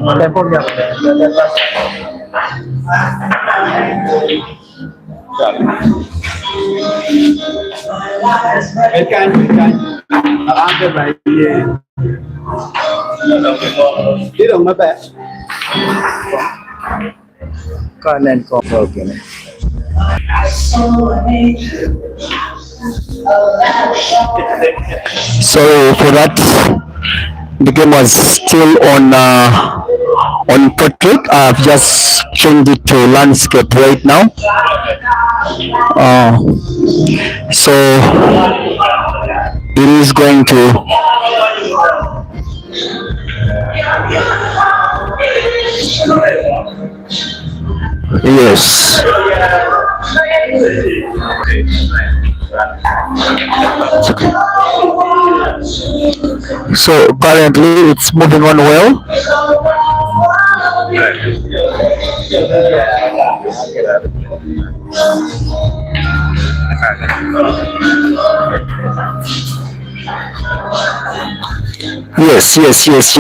Telepon ya. Ikan ada bayi. Đi đồng mà bé. Con nên con thôi kìa. Sorry for that. The game was still on portrait. I've just changed it to landscape right now. So it is going to. Yes. So currently it's moving on well. Yes.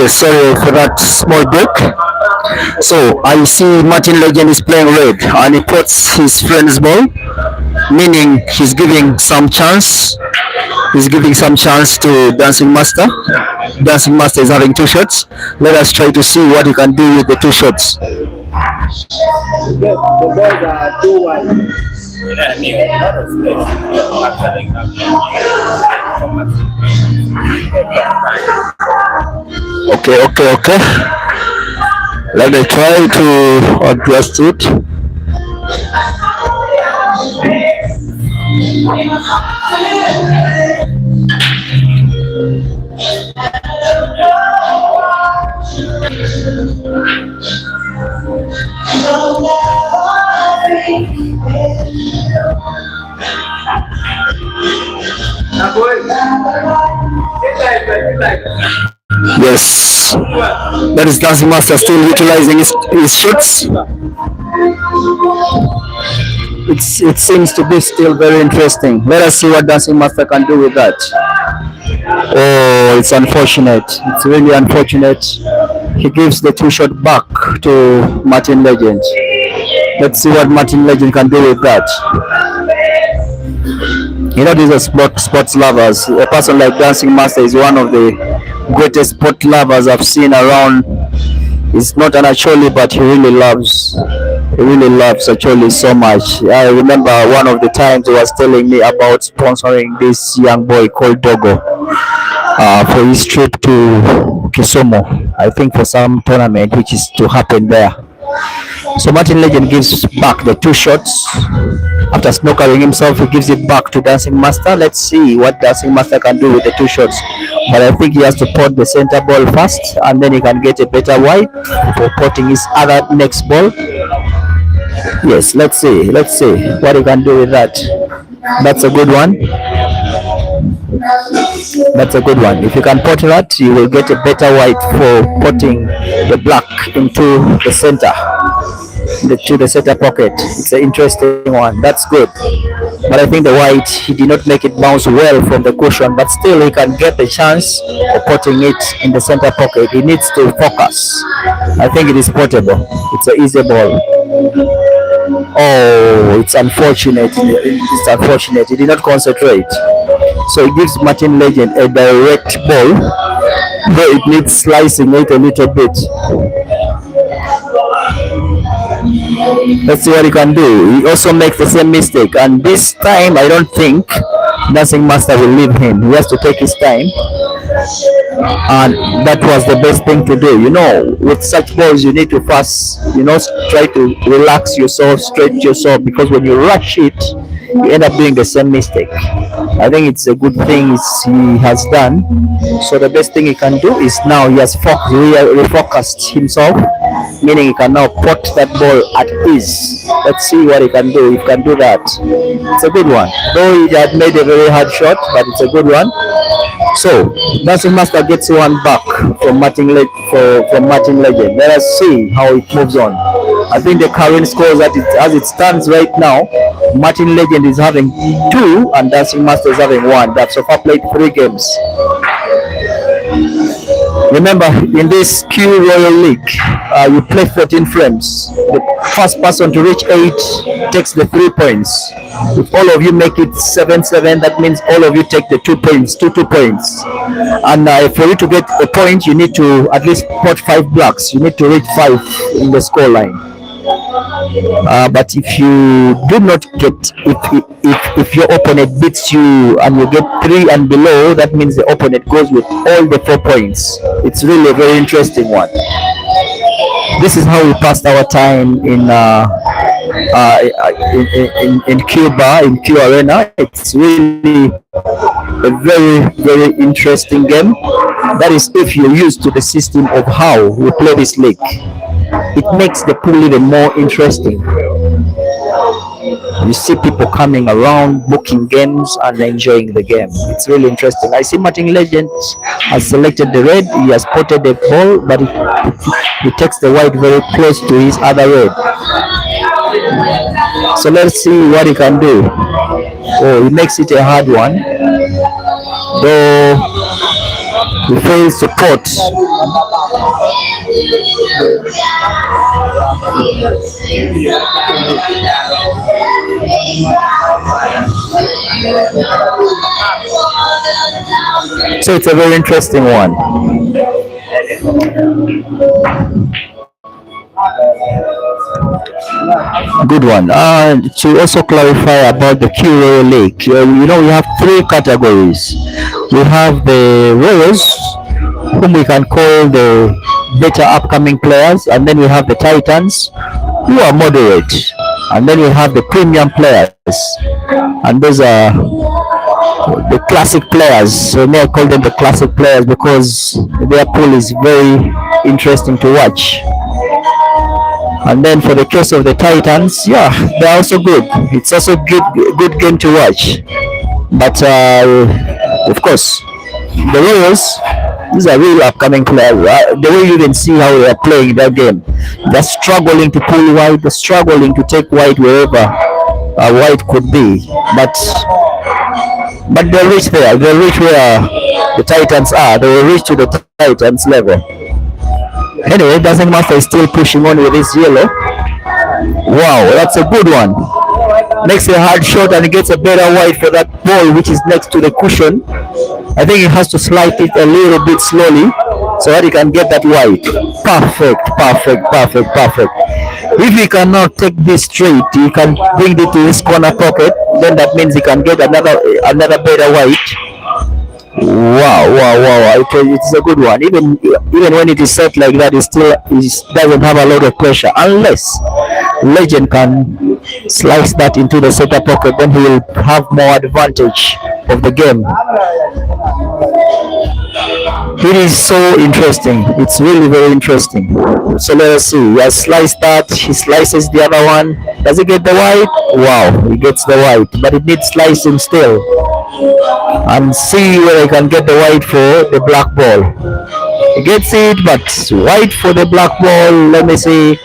Sorry for that small break. So I see Martin Legend is playing red and he puts his friend's ball, meaning he's giving some chance. He's giving some chance to Dancing Master. Dancing Master is having two shots. Let us try to see what he can do with the two shots. The balls are too wide. Okay. Let me try to adjust it. Yes, that is Dancing Master still utilizing his shots. It seems to be still very interesting. Let us see what Dancing Master can do with that. Oh, it's unfortunate. It's really unfortunate. He gives the two shot back to Martin Legend. Let's see what Martin Legend can do with that. You know, these are sports lovers. A person like Dancing Master is one of the greatest sport lovers I've seen around. He's not an Acholi, but he really loves Acholi so much. I remember one of the times he was telling me about sponsoring this young boy called Dogo for his trip to Kisumu, I think for some tournament which is to happen there. So Martin Legend gives back the two shots. After snookering himself, he gives it back to Dancing Master. Let's see what Dancing Master can do with the two shots. But I think he has to pot the center ball first, and then he can get a better wipe for potting his other next ball. Yes, let's see what he can do with that. That's a good one. If you can pot that, you will get a better white for potting the black into the center, to the center pocket. It's an interesting one. That's good. But I think the white, he did not make it bounce well from the cushion, but still he can get the chance of potting it in the center pocket. He needs to focus. I think it is potable. It's an easy ball. Oh, it's unfortunate. He did not concentrate. So it gives Martin Legend a direct ball, though it needs slicing it a little bit. Let's see what he can do. He also makes the same mistake, and this time I don't think Dancing Master will leave him. He has to take his time, and that was the best thing to do. You know, with such balls you need to first, try to relax yourself, stretch yourself, because when you rush it, you end up doing the same mistake. I think it's a good thing he has done. So the best thing he can do is now he has refocused himself, meaning he can now pot that ball at ease. Let's see what he can do. He can do that. It's a good one. Though he had made a very hard shot, but it's a good one. So Dancing Master gets one back from Martin Legend. Let us see how it moves on. I think the current scores as it stands right now, Martin Legend is having 2 and Dancing Master is having 1. That's so far played 3 games. Remember, in this Q Royal League, you play 14 frames. The first person to reach 8 takes the 3 points. If all of you make it 7-7, that means all of you take the 2 points, 2 points. And for you to get a point, you need to at least put 5 blocks. You need to reach 5 in the score line. But if you do not get, if your opponent beats you and you get 3 and below, that means the opponent goes with all the 4 points. It's really a very interesting one. This is how we passed our time in Cuba, in Q Arena. It's really a very interesting game. That is, if you're used to the system of how we play this league. It makes the pool even more interesting. You see people coming around, booking games and enjoying the game. It's really interesting. I see Martin Legend has selected the red. He has spotted the ball, but he takes the white very close to his other red. So let's see what he can do. Oh, he makes it a hard one. Though he fails to pot. So it's a very interesting one. Good one. To also clarify about the Q Royal League, you know, we have 3 categories. We have the Royals, whom we can call the better upcoming players, and then we have the Titans, who are moderate, and then we have the premium players, and those are the classic players. So may I call them the classic players because their pool is very interesting to watch. And then for the case of the Titans, yeah, they're also good. It's also good game to watch. But of course, the Royals, these are really upcoming players. The way you can see how they are playing that game, they're struggling to pull wide, they're struggling to take wide wherever wide could be. But they'll reach there. They'll reach where the Titans are. They will reach to the Titans level. Anyway, Dancing Master is still pushing on with his yellow. Wow, that's a good one. Makes a hard shot and he gets a better white for that ball which is next to the cushion. I think he has to slide it a little bit slowly so that he can get that white. Perfect. If he cannot take this straight, he can bring it to his corner pocket. Then that means he can get another better white. Wow! I tell you, it's a good one. Even when it is set like that, it doesn't have a lot of pressure. Unless Legend can slice that into the center pocket, then he will have more advantage of the game. It is so interesting. It's really very interesting. So let us see. He has sliced that. He slices the other one. Does he get the white? Wow! He gets the white, but it needs slicing still. And see where I can get the white for the black ball. He gets it, but white for the black ball. Let me see.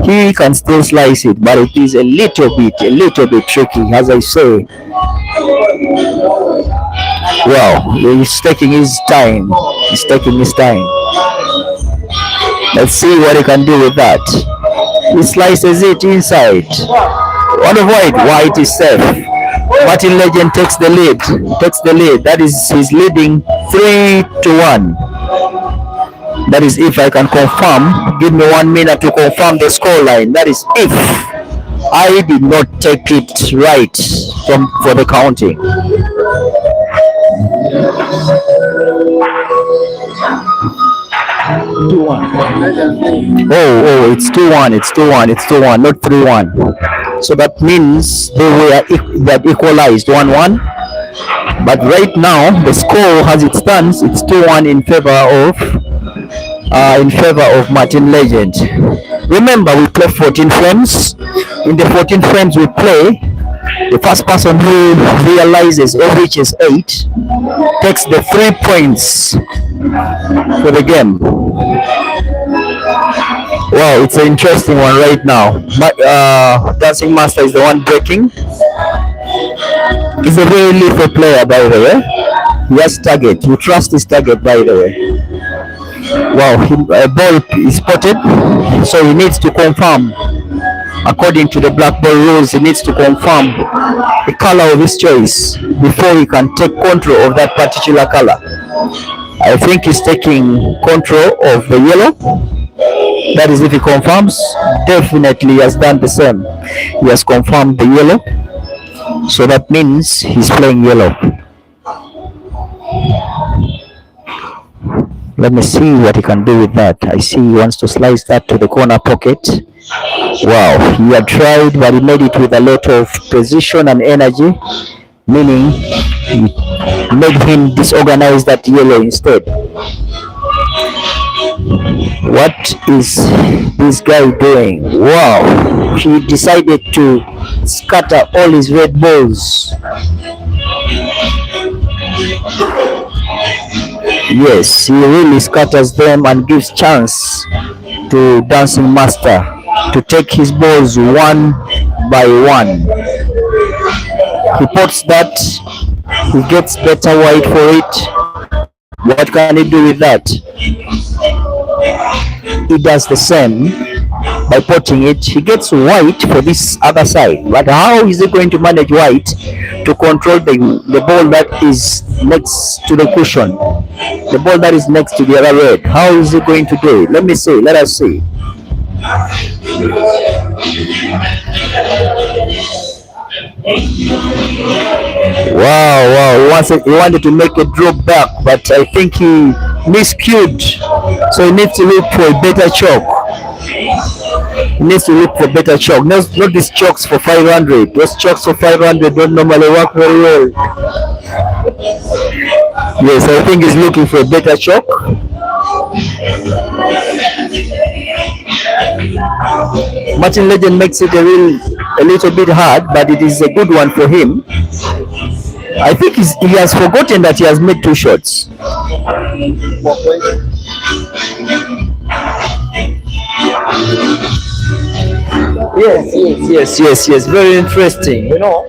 He can still slice it, but it is a little bit tricky, as I say. Wow, he's taking his time. Let's see what he can do with that. He slices it inside. What of white? White is safe. Martin Legend takes the lead. That is, he's leading 3-1. That is if I can confirm. Give me 1 minute to confirm the score line. That is if I did not take it right for the counting. Oh, it's 2-1. It's 2-1, not 3-1. So that means that equalized 1-1. But right now the score as it stands, it's 2-1 in favor of Martin Legend. Remember, we play 14 frames. In the 14 frames we play, the first person who realizes or reaches 8 takes the 3 points for the game. Wow, it's an interesting one right now. Dancing Master is the one breaking. He's a very lethal player, by the way. He has target. You trust his target, by the way. Wow, a ball is spotted, so he needs to confirm. According to the black ball rules, he needs to confirm the color of his choice before he can take control of that particular color. I think he's taking control of the yellow. That is, if he confirms, definitely he has done the same. He has confirmed the yellow, so that means he's playing yellow. Let me see what he can do with that. I see he wants to slice that to the corner pocket. Wow, he had tried, but he made it with a lot of precision and energy, meaning he made him disorganize that yellow instead. What is this guy doing? Wow, he decided to scatter all his red balls. Yes, he really scatters them and gives chance to Dancing Master to take his balls one by one. He puts that, he gets better white for it. What can he do with that? He does the same by potting it. He gets white for this other side, but how is he going to manage white to control the ball that is next to the cushion, the ball that is next to the other red? How is he going to do it? Let me see, let us see. Wow, he wanted to make a drop back, but I think he miscued, so he needs to look for a better chalk. He needs to look for better chalk. Not these chalks for 500. Those chalks for 500 don't normally work very well. Yes, I think he's looking for a better chalk. Martin Legend makes it a little bit hard, but it is a good one for him. I think he has forgotten that he has made 2 shots. Yes. Very interesting. You know.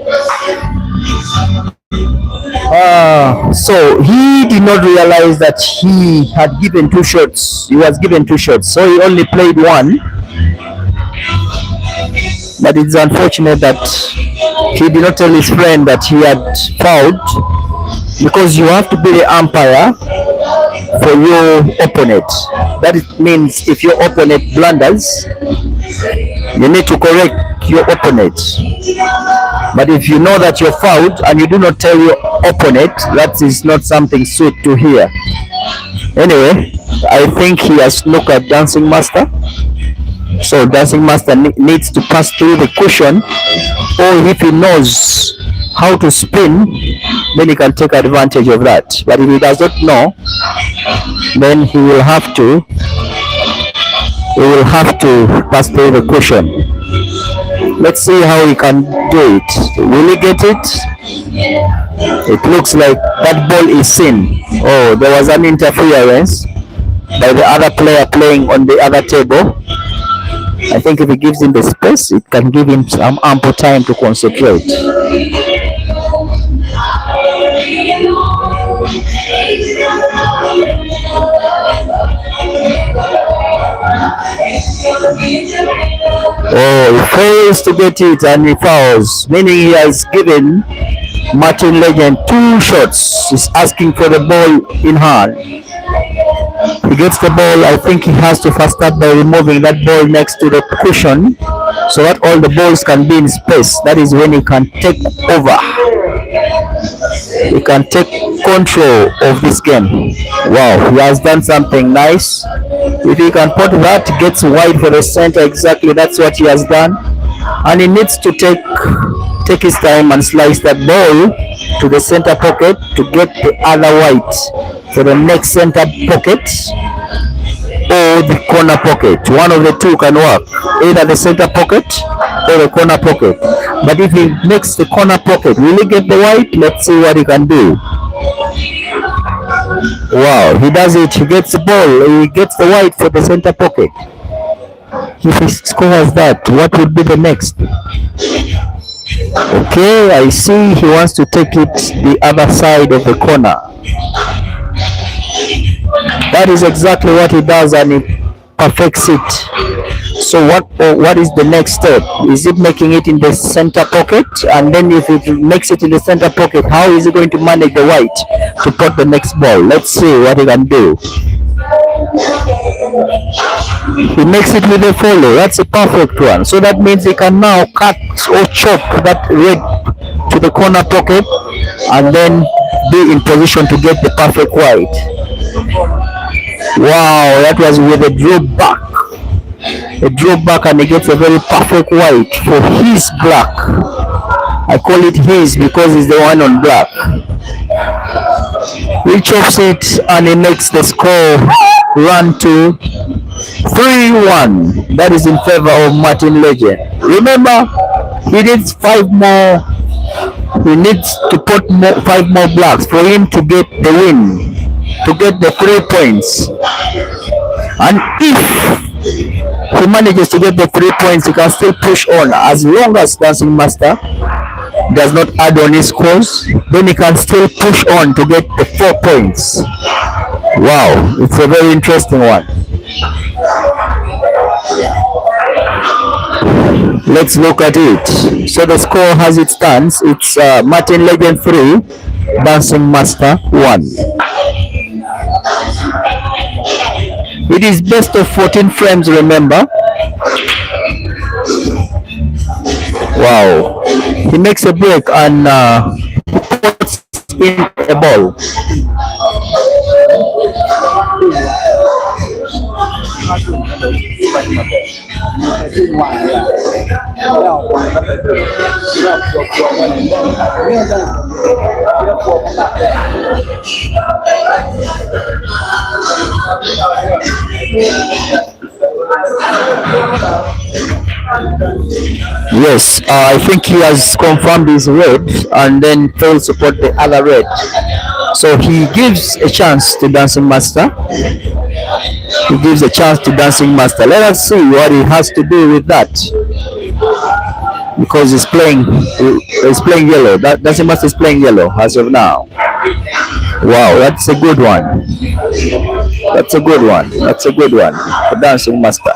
So he did not realize that he had given 2 shots. He was given 2 shots, so he only played 1. But it's unfortunate that he did not tell his friend that he had fouled, because you have to be the umpire for your opponent. That means if your opponent blunders, you need to correct your opponent. But if you know that you're fouled and you do not tell your opponent, that is not something sweet to hear. Anyway, I think he has looked at Dancing Master. So Dancing Master needs to pass through the cushion, or if he knows how to spin, then he can take advantage of that. But if he does not know, then he will have to pass through the cushion. Let's see how he can do it. Will he get it? It looks like that ball is sin. Oh, there was an interference by the other player playing on the other table. I think if he gives him the space, it can give him some ample time to concentrate. Oh, he fails to get it and he fouls, meaning he has given Martin Legend 2 shots. He's asking for the ball in hand. He gets the ball. I think he has to first start by removing that ball next to the cushion, so that all the balls can be in space. That is when he can take over. He can take control of this game. Wow, he has done something nice. If he can put that, gets wide for the center, exactly that's what he has done. And he needs to take his time and slice that ball to the center pocket to get the other white for the next center pocket or the corner pocket. One of the two can work, either the center pocket or the corner pocket. But if he makes the corner pocket, will he get the white? Let's see what he can do. Wow, he does it. He gets the ball. He gets the white for the center pocket. If he scores that, what would be the next? Okay, I see he wants to take it the other side of the corner. That is exactly what he does, and he perfects it. So what is the next step? Is it making it in the center pocket? And then if it makes it in the center pocket, how is he going to manage the white to put the next ball? Let's see what he can do. He makes it with a follow. That's a perfect one. So that means he can now cut or chop that red to the corner pocket and then be in position to get the perfect white. Wow, that was with a drop back. A drop back, and he gets a very perfect white for his black. I call it his because he's the one on black. He chops it and he makes the score run to 3-1. That is in favor of Martin Legend. Remember, he needs 5 more. He needs to put 5 more blacks for him to get the win, to get the 3 points. And if he manages to get the 3 points, he can still push on. As long as Dancing Master does not add on his scores, then he can still push on to get the 4 points. Wow, it's a very interesting one. Let's look at it. So the score as it stands, it's Martin Legend 3, Dancing Master 1. It is best of 14 frames, remember. Wow. He makes a break and puts in a ball. Yes, I think he has confirmed his red and then fails to put the other red. So he gives a chance to Dancing Master. He gives a chance to Dancing Master. Let us see what he has to do with that. Because he's playing yellow. Dancing Master is playing yellow as of now. Wow, that's a good one. That's a good one. That's a good one for Dancing Master.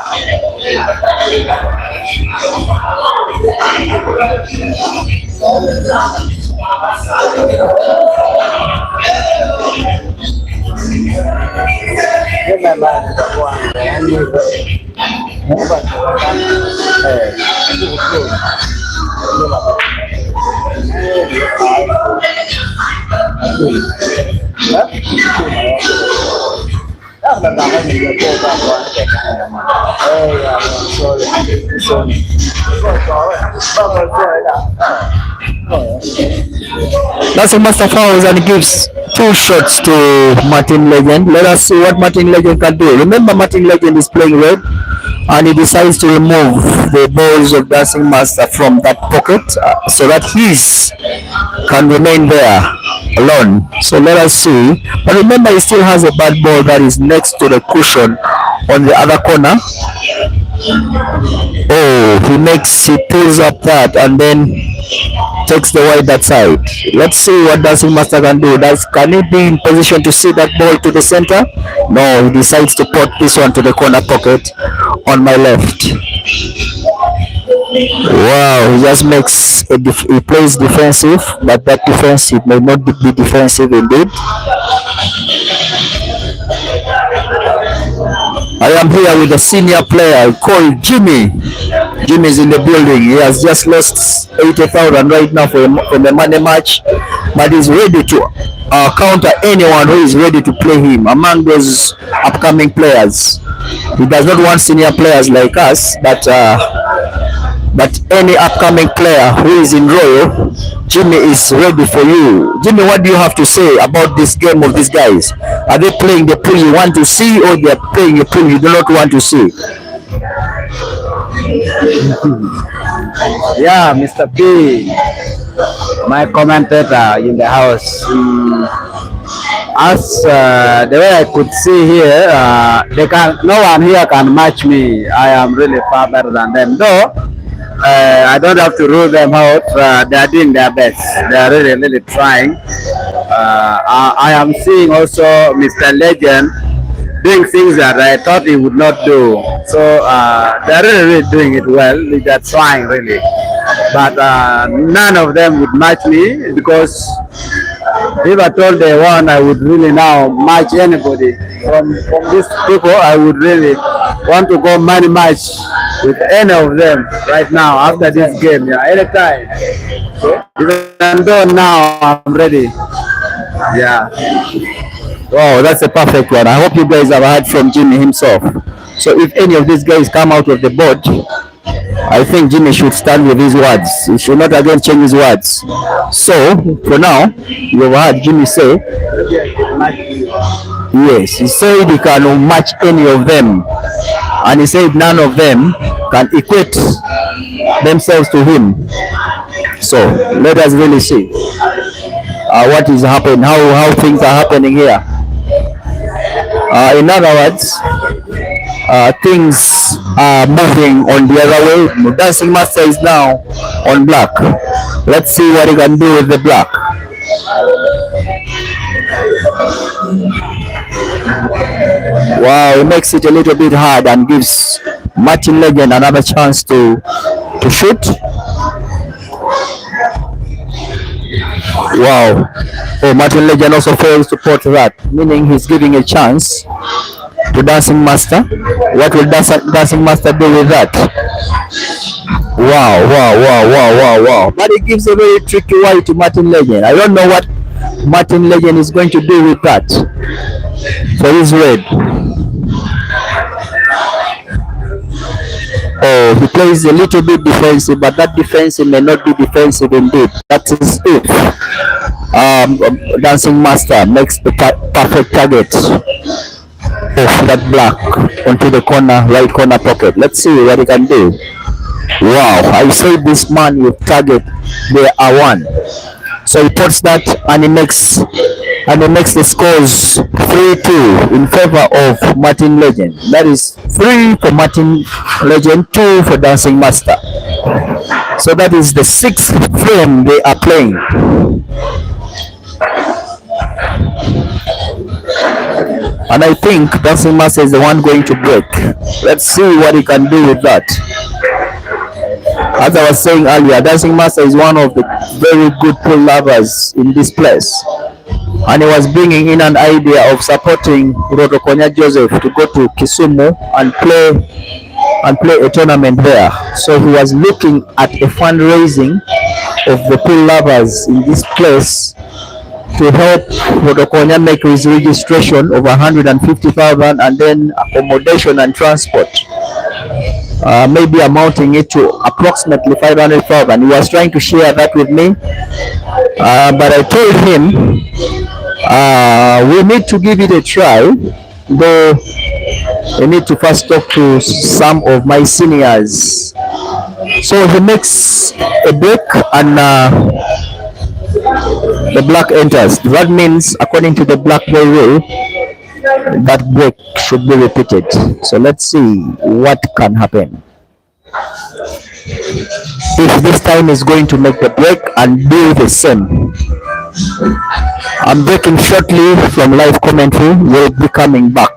Dancing Master fouls and gives 2 shots to Martin Legend. Let us see what Martin Legend can do. Remember, Martin Legend is playing red and he decides to remove the balls of Dancing Master from that pocket so that his can remain there alone. So let us see. But remember, he still has a bad ball that is next to the cushion on the other corner. Oh, he pulls up that and then takes the white that side. Let's see what Dancing Master can do. Can he be in position to see that ball to the center? No, he decides to put this one to the corner pocket on my left. Wow, he just makes he plays defensive, but that defensive may not be defensive indeed. I am here with a senior player called Jimmy. Jimmy is in the building. He has just lost 80,000 right now from the money match, but he's ready to counter anyone who is ready to play him among those upcoming players. He does not want senior players like us, but any upcoming player who is in Royal, Jimmy is ready for you. Jimmy, what do you have to say about this game of these guys? Are they playing the pool you want to see, or they are playing a pool you do not want to see? Yeah, Mr. P, my commentator in the house. As the way I could see here, no one here can match me. I am really far better than them. Though I don't have to rule them out. They are doing their best. They are really trying. I am seeing also Mr. Legend doing things that I thought he would not do. So they're really, really doing it well. They're trying really, but none of them would match me because if I told they won, I would really now match anybody from these people. I would really want to go money match with any of them right now after this game. Yeah, anytime. Even though now I'm ready. Yeah. Wow, that's a perfect one. I hope you guys have heard from Jimmy himself. So if any of these guys come out of the board, I think Jimmy should stand with his words. He should not again change his words. So for now, you've heard Jimmy say, yes, he said he can match any of them, and he said none of them can equate themselves to him. So let us really see what is happening, how things are happening here. In other words, things are moving on the other way. Dancing Master is now on black. Let's see what he can do with the black. Wow, he makes it a little bit hard and gives Martin Legend another chance to shoot. Wow. Oh, Martin Legend also fails to put that, meaning he's giving a chance to Dancing Master. What will Dancing Master do with that? Wow, wow, wow, wow, wow, wow. But it gives a very tricky white to Martin Legend. I don't know what Martin Legend is going to do with that. So he's red. Oh, he plays a little bit defensive, but that defensive may not be defensive indeed. That is if Dancing Master makes the perfect target of that black onto the corner, right corner pocket. Let's see what he can do. Wow, I say this man with target, they are one. So he puts that and he makes the scores 3-2 in favor of Martin Legend. That is 3 for Martin Legend, 2 for Dancing Master. So that is the 6th frame they are playing. And I think Dancing Master is the one going to break. Let's see what he can do with that. As I was saying earlier, Dancing Master is one of the very good pool lovers in this place. And he was bringing in an idea of supporting Rotokonya Joseph to go to Kisumu and play a tournament there. So he was looking at a fundraising of the pool lovers in this place to help Rotokonya make his registration of 150,000 and then accommodation and transport. Maybe amounting it to approximately 500,000. He was trying to share that with me, but I told him we need to give it a try, though I need to first talk to some of my seniors. So he makes a break and the black enters. That means, according to the black boy rule, that break should be repeated. So let's see what can happen. If this time is going to make the break and do the same. I'm breaking shortly from live commentary. We'll be coming back.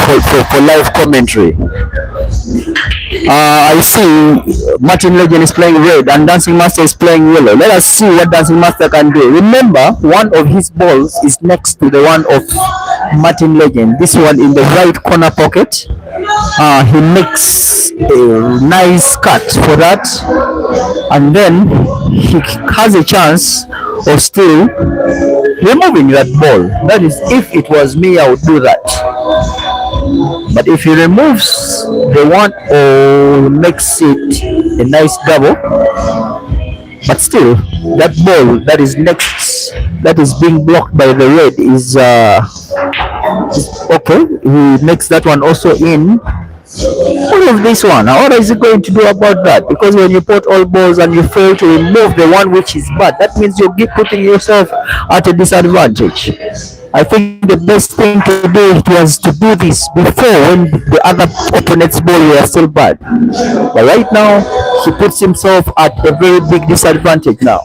for live commentary. I see Martin Legend is playing red and Dancing Master is playing yellow. Let us see what Dancing Master can do. Remember, one of his balls is next to the one of Martin Legend. This one in the right corner pocket. He makes a nice cut for that, and then he has a chance of still removing that ball. That is, if it was me, I would do that. But if he removes the one or makes it a nice double, but still that ball that is next, that is being blocked by the red, is okay. He makes that one also in. What of this one? What is he going to do about that? Because when you put all balls and you fail to remove the one which is bad, that means you're putting yourself at a disadvantage. I think the best thing to do was to do this before, when the other opponent's ball were still bad. But right now, he puts himself at a very big disadvantage now.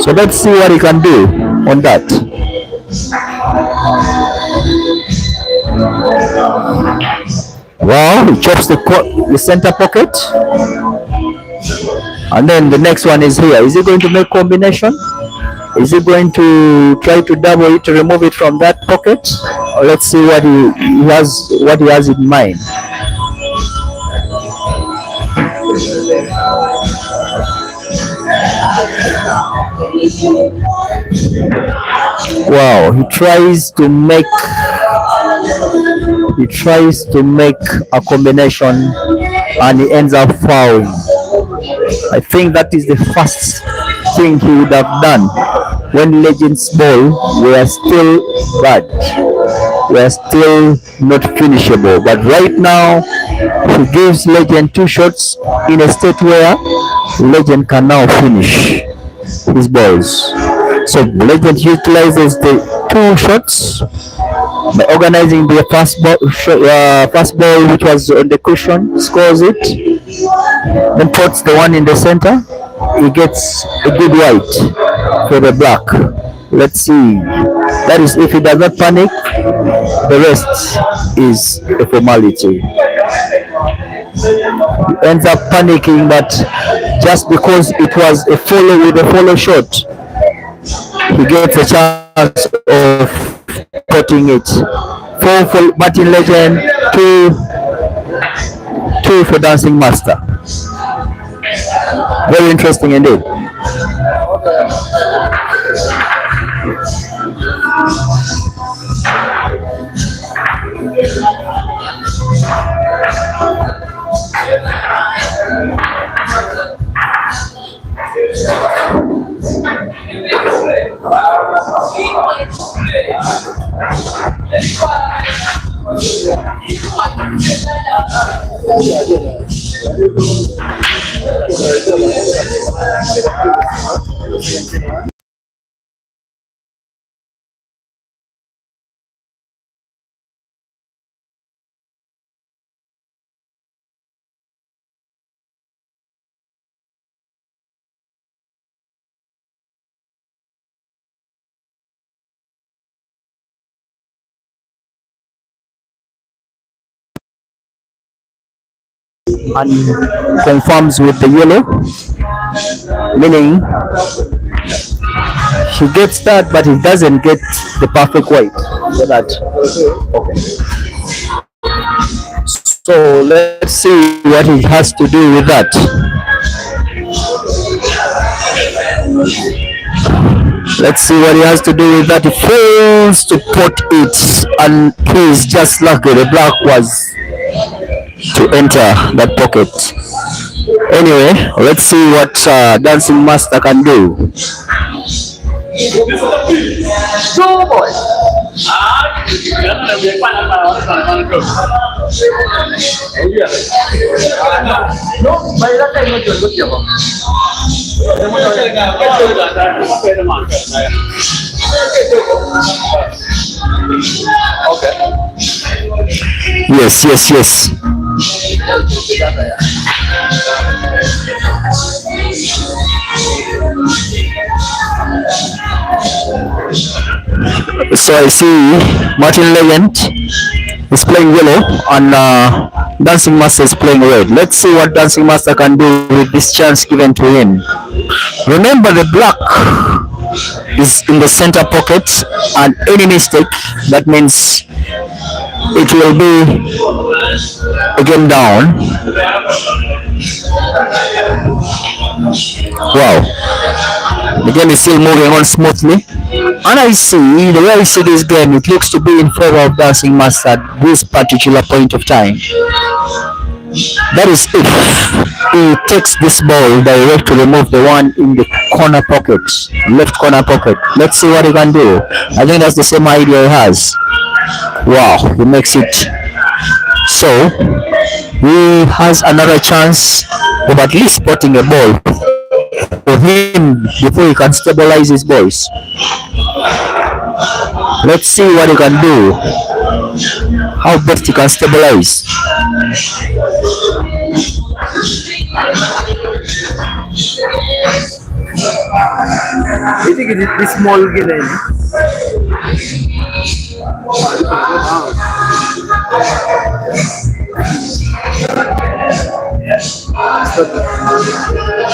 So let's see what he can do on that. Well, he chops the center pocket. And then the next one is here. Is he going to make combination? Is he going to try to double it to remove it from that pocket? Or let's see what he has in mind. Wow, he tries to make a combination and he ends up fouling. I think that is the first thing he would have done when Legend's ball were still bad, were still not finishable. But right now, he gives Legend two shots in a state where Legend can now finish his balls. So Legend utilizes the two shots by organizing the first ball which was on the cushion, scores it, then puts the one in the center. He gets a good white for the black. Let's see. That is, if he does not panic, the rest is a formality. He ends up panicking, but just because it was a follow with a follow shot, he gets a chance of cutting it. 4 for Martin Legend, 2 for Dancing Master. Very interesting indeed. And confirms with the yellow, meaning he gets that, but he doesn't get the perfect white for that. Okay. So let's see what he has to do with that. Let's see what he has to do with that. He fails to put it, and he's just lucky the black was to enter that pocket. Anyway, let's see what Dancing Master can do. Yes. So I see Martin Legend is playing yellow and Dancing Master is playing red. Let's see what Dancing Master can do with this chance given to him. Remember, the black is in the center pocket, and any mistake, that means it will be again down. Wow, the game is still moving on smoothly, and I see, the way I see this game, it looks to be in favor of Dancing Master at this particular point of time. That is if he takes this ball direct to remove the one in the corner pocket, left corner pocket. Let's see what he can do. I think that's the same idea he has. Wow, he makes it. So he has another chance of at least spotting a ball for him before he can stabilize his boys. Let's see what he can do. How best he can stabilize. You think it is this small game?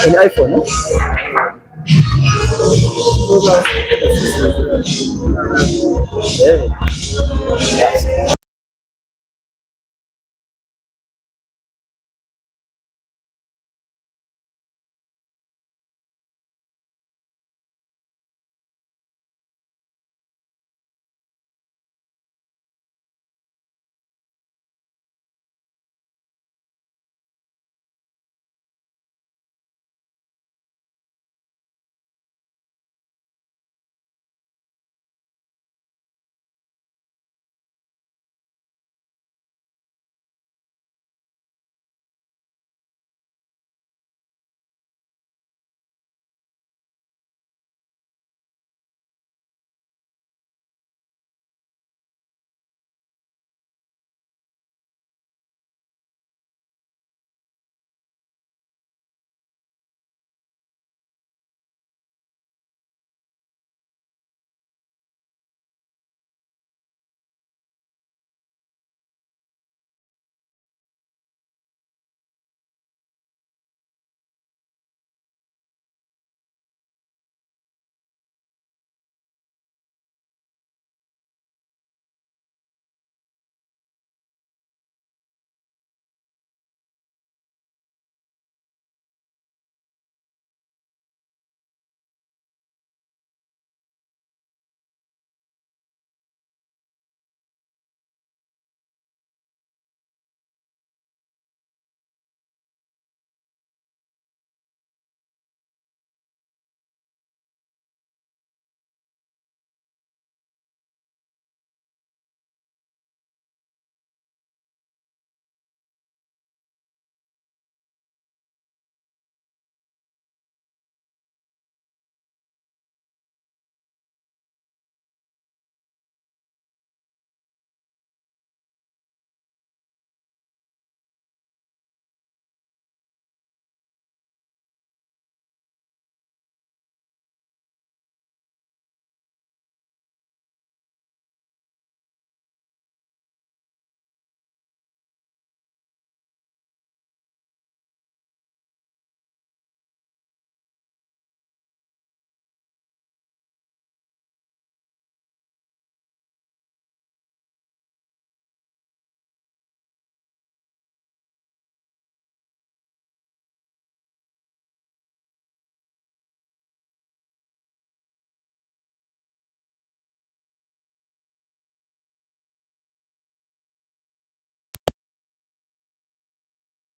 An iPhone, no? Yeah.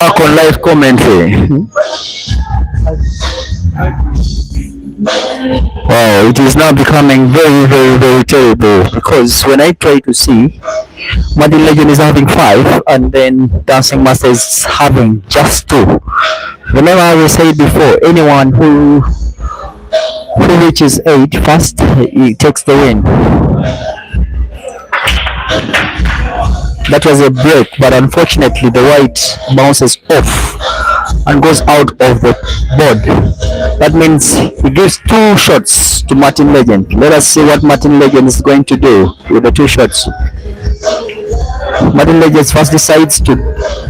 Back on live commentary. Wow, it is now becoming very, very, very terrible, because when I try to see, Martin Legend is having 5 and then Dancing Master is having just 2. Remember, as I said before, anyone who reaches 8 first, he takes the win. That was a break, but unfortunately the white bounces off and goes out of the board. That means he gives 2 shots to Martin Legend. Let us see what Martin Legend is going to do with the 2 shots. Martin Legends first decides to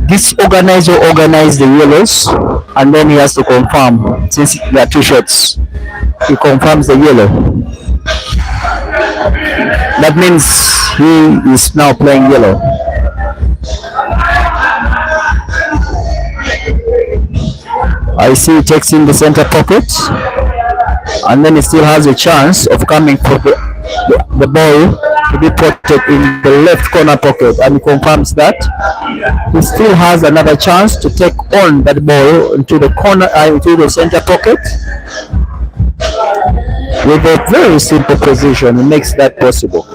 disorganize or organize the yellows, and then he has to confirm, since there are two shots, he confirms the yellow. That means he is now playing yellow. I see he takes in the center pocket, and then he still has a chance of coming for the ball to be potted in the left corner pocket, and he confirms that he still has another chance to take on that ball into the corner, into the center pocket. With a very simple position, he makes that possible.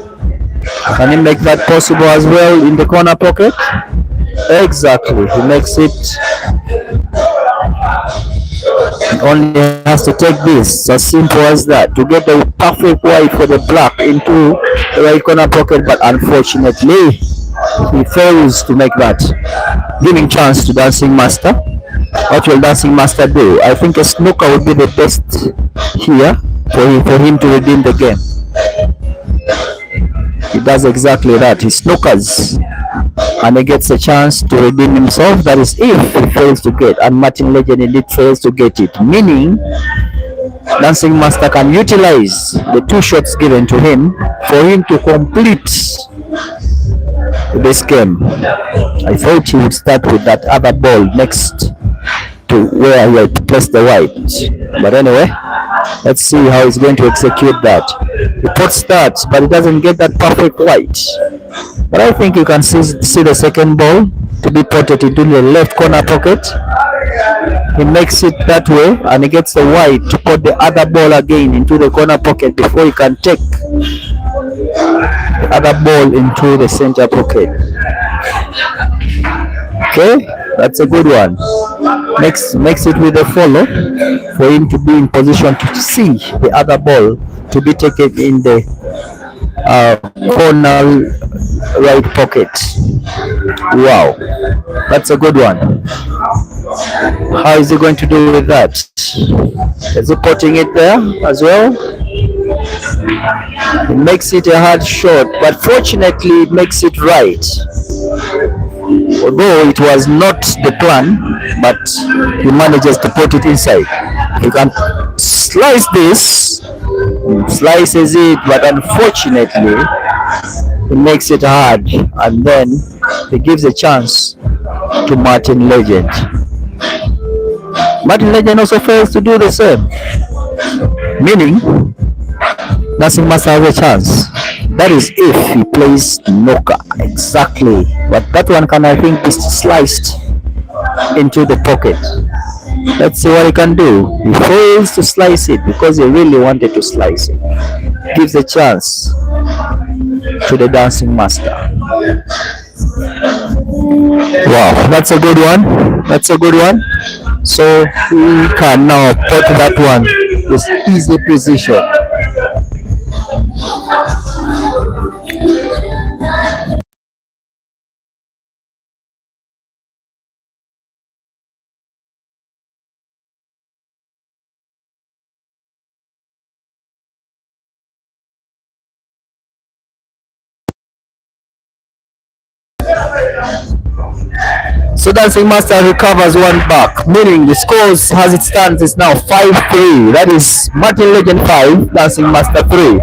Can he make that possible as well in the corner pocket? Exactly, he makes it. He only has to take this, as simple as that, to get the perfect white for the black into the right corner pocket, but unfortunately he fails to make that, giving chance to Dancing Master. What will Dancing Master do? I think a snooker would be the best here for him to redeem the game. He does exactly that. He snookers and he gets a chance to redeem himself. That is if he fails to get, and Martin Legend indeed fails to get it, meaning Dancing Master can utilize the two shots given to him for him to complete this game. I thought he would start with that other ball next to where he had placed the white, but anyway, let's see how he's going to execute that. He puts that, but he doesn't get that perfect white. But I think you can see the second ball to be potted into the left corner pocket. He makes it that way, and he gets the white to put the other ball again into the corner pocket before he can take the other ball into the center pocket. Okay, that's a good one. Makes it with a follow for him to be in position to see the other ball to be taken in the corner right pocket. Wow, that's a good one. How is he going to do with that? Is he putting it there as well? It makes it a hard shot, but fortunately it makes it right. Although it was not the plan, but he manages to put it inside. He can slice this, slices it, but unfortunately he makes it hard, and then he gives a chance to Martin Legend. Martin Legend also fails to do the same, meaning Dancing Master has a chance. That is if he plays Noka. Exactly. But that one can, I think, be sliced into the pocket. Let's see what he can do. He fails to slice it because he really wanted to slice it. Gives a chance to the Dancing Master. Wow, that's a good one. That's a good one. So he can now put that one with easy precision. So Dancing Master recovers one back, meaning the scores as it stands is now 5-3. That is Martin Legend 5, Dancing Master 3.